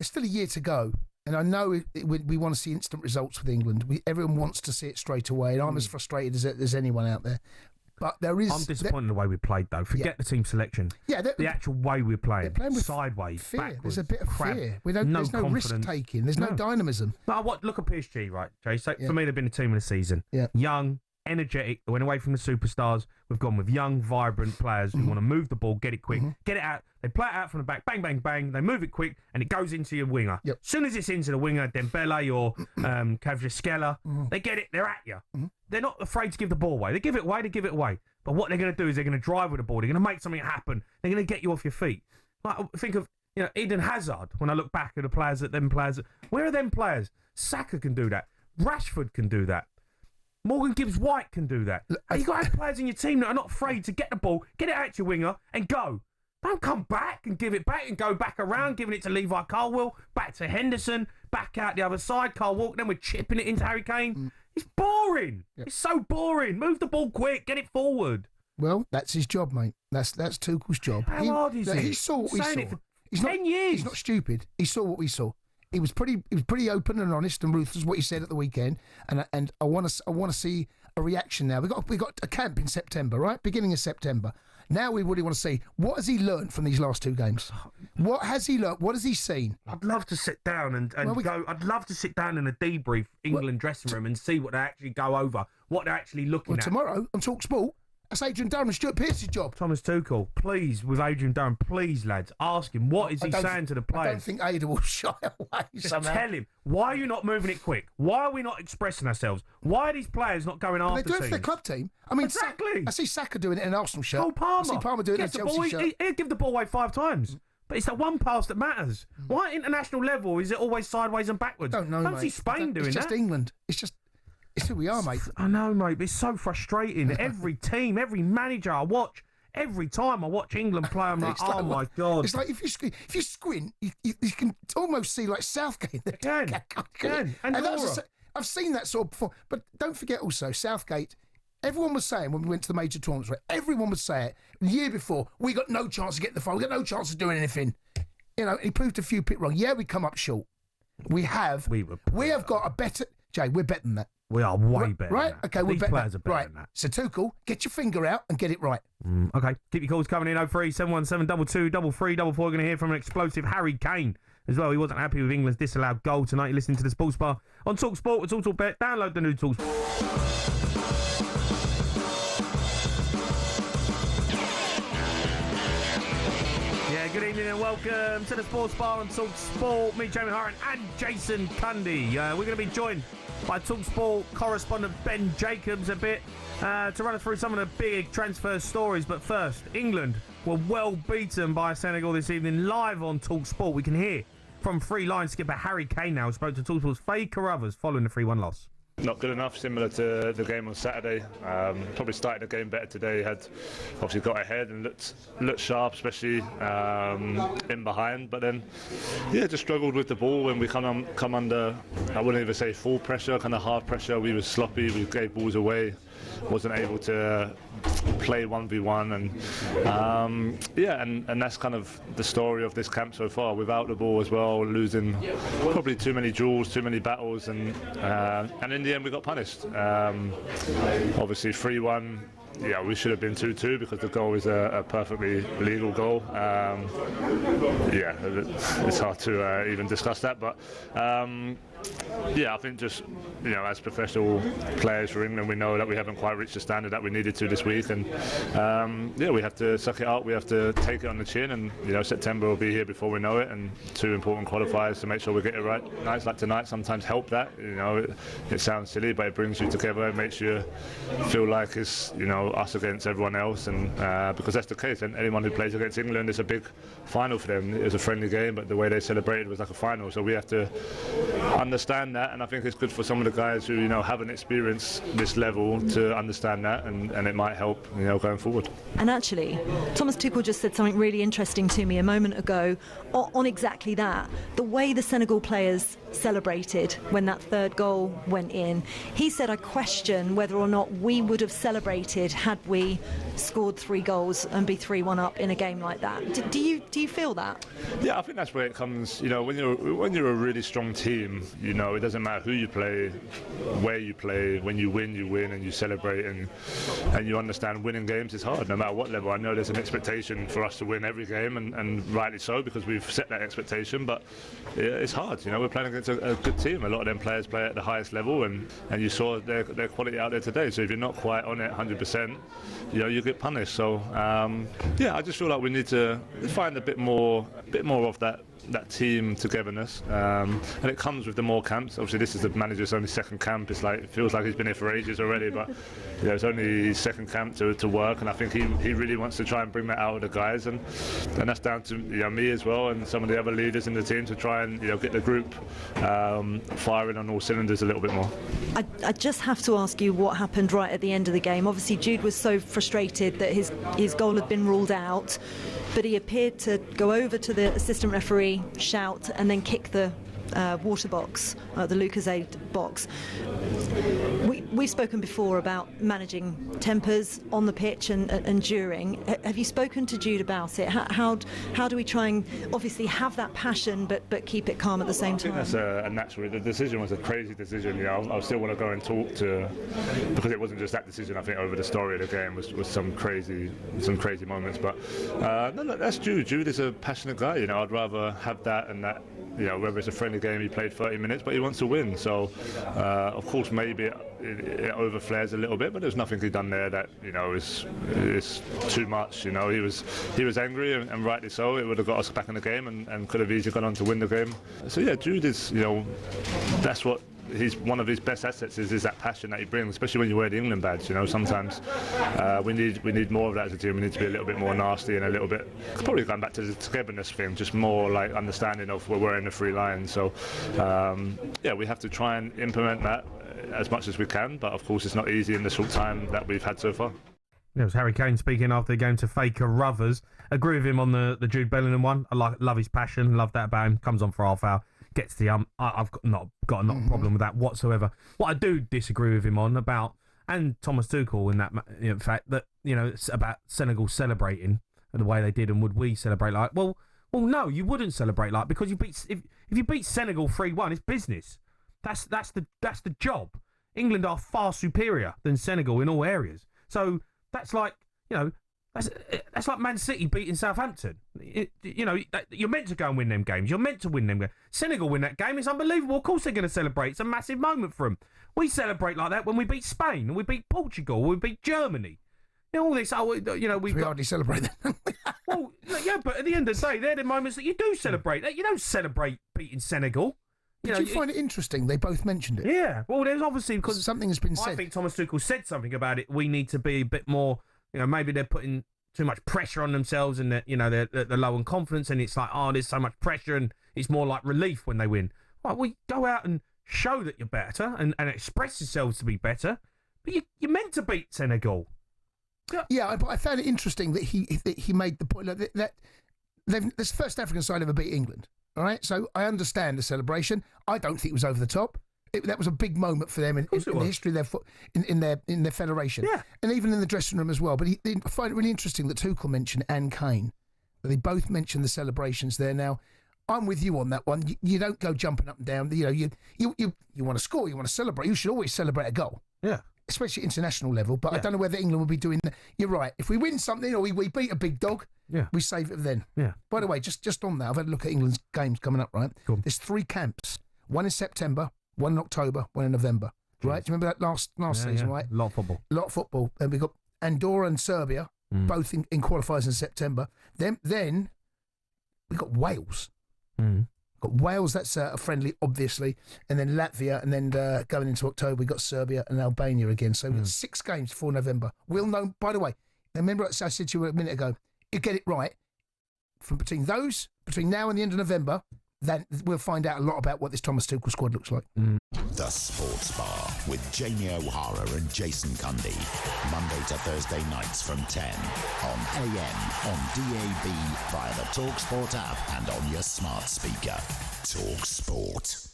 there's still a year to go. And I know we want to see instant results with England. Everyone wants to see it straight away, and I'm as frustrated as anyone out there. But there is... I'm disappointed in the way we played, though. Forget the team selection. Yeah, the actual way we're playing with sideways, fear. backwards. There's a bit of fear. There's no risk-taking. There's no dynamism. No, look at PSG, right, Jay? So for me, they've been the team of the season. Yeah. Young, energetic. They went away from the superstars. We've gone with young, vibrant players who want to move the ball, get it quick, get it out. They play it out from the back, bang, bang, bang. They move it quick, and it goes into your winger. Yep. As soon as it's into the winger, Dembele or Kvaratskhelia, they get it. They're at you. They're not afraid to give the ball away. They give it away. But what they're going to do is they're going to drive with the ball. They're going to make something happen. They're going to get you off your feet. Like, think of Eden Hazard. When I look back at the players, where are them players? Saka can do that. Rashford can do that. Morgan Gibbs-White can do that. You got to have players in your team that are not afraid to get the ball, get it out your winger, and go. Don't come back and give it back and go back around, giving it to Levi Colwill, back to Henderson, back out the other side, Carl Walker, then we're chipping it into Harry Kane. It's boring. Yep. It's so boring. Move the ball quick, get it forward. Well, that's his job, mate. That's Tuchel's job. How hard is it? He saw what we saw. It for 10 years. He's not stupid. He saw what we saw. He was pretty open and honest and ruthless, what he said at the weekend. And I want to see a reaction now. We got a camp in September, right? Beginning of September. Now we really want to see, what has he learned from these last two games? What has he learned? What has he seen? I'd love to sit down and go. I'd love to sit down in a debrief England dressing room and see what they actually go over, what they're actually looking at. Tomorrow on talkSPORT, that's Adrian Durham and Stuart Pearce's job. Thomas Tuchel, please, with Adrian Durham, please, lads, ask him, what is he saying to the players? I don't think Ada will shy away somehow. Tell him, why are you not moving it quick? Why are we not expressing ourselves? Why are these players not going after teams? They do it for their club team. I mean, exactly. I see Saka doing it in an Arsenal shirt. Cole Palmer. I see Palmer doing it in a Chelsea shirt. He'd give the ball away 5 times. But it's that one pass that matters. Why at international level is it always sideways and backwards? I don't know, Don't see Spain doing that. It's just England. It's who we are, mate. I know, mate, but it's so frustrating. Every team, every manager I watch, every time I watch England play, I'm like, oh my God. It's like if you squint, you can almost see like Southgate. Can. And I've seen that sort of before. But don't forget also, Southgate, everyone was saying when we went to the major tournaments, right, everyone would say it, the year before, we got no chance of getting the final, we got no chance of doing anything. He proved a few pit wrong. Yeah, we come up short. We have got a better... Jay, we're better than that. We are way better right? than that. Okay, we're These better players are better than that. So Tuchel, get your finger out and get it right. Okay, keep your calls coming in. 03 717 22 3344. We're going to hear from an explosive Harry Kane as well. He wasn't happy with England's disallowed goal tonight. You're listening to the Sports Bar on talkSPORT with TalkSport. Download the new talkSPORT. Good evening and welcome to the Sports Bar on talkSPORT. Me, Jamie Horan, and Jason Cundy. We're going to be joined by talkSPORT correspondent Ben Jacobs a bit to run us through some of the big transfer stories. But first, England were well beaten by Senegal this evening. Live on talkSPORT, we can hear from Free Line skipper Harry Kane now, who spoke to talkSPORT's Faye Carruthers following the 3-1 loss. Not good enough, similar to the game on Saturday. Probably started the game better today. Had obviously got ahead and looked sharp, especially in behind. But then, just struggled with the ball when we come under. I wouldn't even say full pressure, kind of hard pressure. We were sloppy. We gave balls away. Wasn't able to play 1v1, and that's kind of the story of this camp so far. Without the ball as well, losing probably too many duels, too many battles, and in the end we got punished. Obviously 3-1. Yeah, we should have been 2-2 because the goal is a perfectly legal goal. It's hard to even discuss that, but I think just as professional players for England, we know that we haven't quite reached the standard that we needed to this week, and we have to suck it up. We have to take it on the chin, and September will be here before we know it, and 2 important qualifiers to make sure we get it right. Nights like tonight sometimes help that. It sounds silly, but it brings you together. It makes you feel like it's us against everyone else, and because that's the case. And anyone who plays against England, it's a big final for them. It's a friendly game, but the way they celebrated was like a final. So we have to understand that, and I think it's good for some of the guys who haven't experienced this level to understand that, and it might help going forward. And actually, Thomas Tuchel just said something really interesting to me a moment ago on exactly that. The way the Senegal players celebrated when that third goal went in. He said, I question whether or not we would have celebrated had we scored 3 goals and be 3-1 up in a game like that. Do you feel that? Yeah, I think that's where it comes. When you're a really strong team, it doesn't matter who you play, where you play. When you win, and you celebrate, and you understand winning games is hard, no matter what level. I know there's an expectation for us to win every game, and rightly so, because we've set that expectation. But it's hard. We're playing against a good team. A lot of them players play at the highest level, and you saw their quality out there today. So if you're not quite on it 100%, you get punished. So I just feel like we need to find a bit more of that team togetherness, and it comes with the more camps. Obviously, this is the manager's only second camp. It feels like he's been here for ages already, but it's only his second camp to work, and I think he really wants to try and bring that out of the guys, and that's down to me as well, and some of the other leaders in the team to try and get the group firing on all cylinders a little bit more. I just have to ask you what happened right at the end of the game. Obviously, Jude was so frustrated that his goal had been ruled out, but he appeared to go over to the assistant referee, shout, and then kick the water box, the Lucozade box. We've spoken before about managing tempers on the pitch and during. Have you spoken to Jude about it? How do we try and obviously have that passion but keep it calm at the same time? I think that's a natural. The decision was a crazy decision. I still want to go and talk to, because it wasn't just that decision. I think over the story of the game was some crazy moments. But no, that's Jude. Jude is a passionate guy. I'd rather have that and that. Whether it's a friendly game, he played 30 minutes, but he wants to win. So, of course, maybe it overflares a little bit, but there's nothing he's done there that is too much. He was angry, and rightly so. It would have got us back in the game, and could have easily gone on to win the game. So yeah, Jude is, that's what. One of his best assets is that passion that he brings, especially when you wear the England badge. Sometimes we need more of that as a team. We need to be a little bit more nasty and a little bit, probably going back to the togetherness thing, just more like understanding of we're wearing the 3 lions. So we have to try and implement that as much as we can, but of course it's not easy in the short time that we've had so far. It was Harry Kane speaking after the game to Faker Ruthers. Agree with him on the Jude Bellingham one. I love his passion, love that about him. Comes on for half hour. Gets the I've not got a problem with that whatsoever. What I do disagree with him on about, and Thomas Tuchel in that fact that it's about Senegal celebrating the way they did, and would we celebrate like? Well, no, you wouldn't celebrate like, because if you beat Senegal 3-1, it's business. That's the job. England are far superior than Senegal in all areas. So that's like That's like Man City beating Southampton. You're meant to go and win them games. You're meant to win them games. Senegal win that game. It's unbelievable. Of course they're going to celebrate. It's a massive moment for them. We celebrate like that when we beat Spain, and we beat Portugal, we beat Germany. All this, we hardly celebrate them. Well, yeah, but at the end of the day, they're the moments that you do celebrate. You don't celebrate beating Senegal. Did you find it interesting? They both mentioned it. Yeah. Well, there's obviously, because something has been said. I think Thomas Tuchel said something about it. We need to be a bit more. Maybe they're putting too much pressure on themselves, and they're low on confidence, and it's like, there's so much pressure, and it's more like relief when they win. Right, we go out and show that you're better, and express yourselves to be better, but you're meant to beat Senegal. Yeah, but I found it interesting that he made the point that this first African side ever beat England. All right, so I understand the celebration. I don't think it was over the top. That was a big moment for them in the history of their federation, and even in the dressing room as well. But I find it really interesting that Tuchel mentioned and Kane, that they both mentioned the celebrations there. Now, I'm with you on that one. You don't go jumping up and down. You want to score, you want to celebrate. You should always celebrate a goal. Yeah. Especially at international level. But I don't know whether England will be doing that. You're right. If we win something or we beat a big dog, we save it then. Yeah. By the way, just on that, I've had a look at England's games coming up, right? Cool. There's 3 camps. One in September, one in October, one in November. Right? Do you remember that last season, right? A lot of football. And we've got Andorra and Serbia, both in qualifiers in September. Then we've got Wales. Got Wales, that's a friendly, obviously, and then Latvia, and then going into October, we've got Serbia and Albania again. So we've got 6 games before November. We'll know, by the way, remember I said to you a minute ago, you get it right, between now and the end of November, then we'll find out a lot about what this Thomas Tuchel squad looks like. The Sports Bar with Jamie O'Hara and Jason Cundy. Monday to Thursday nights from 10 on AM, on DAB, via the talkSPORT app and on your smart speaker. talkSPORT.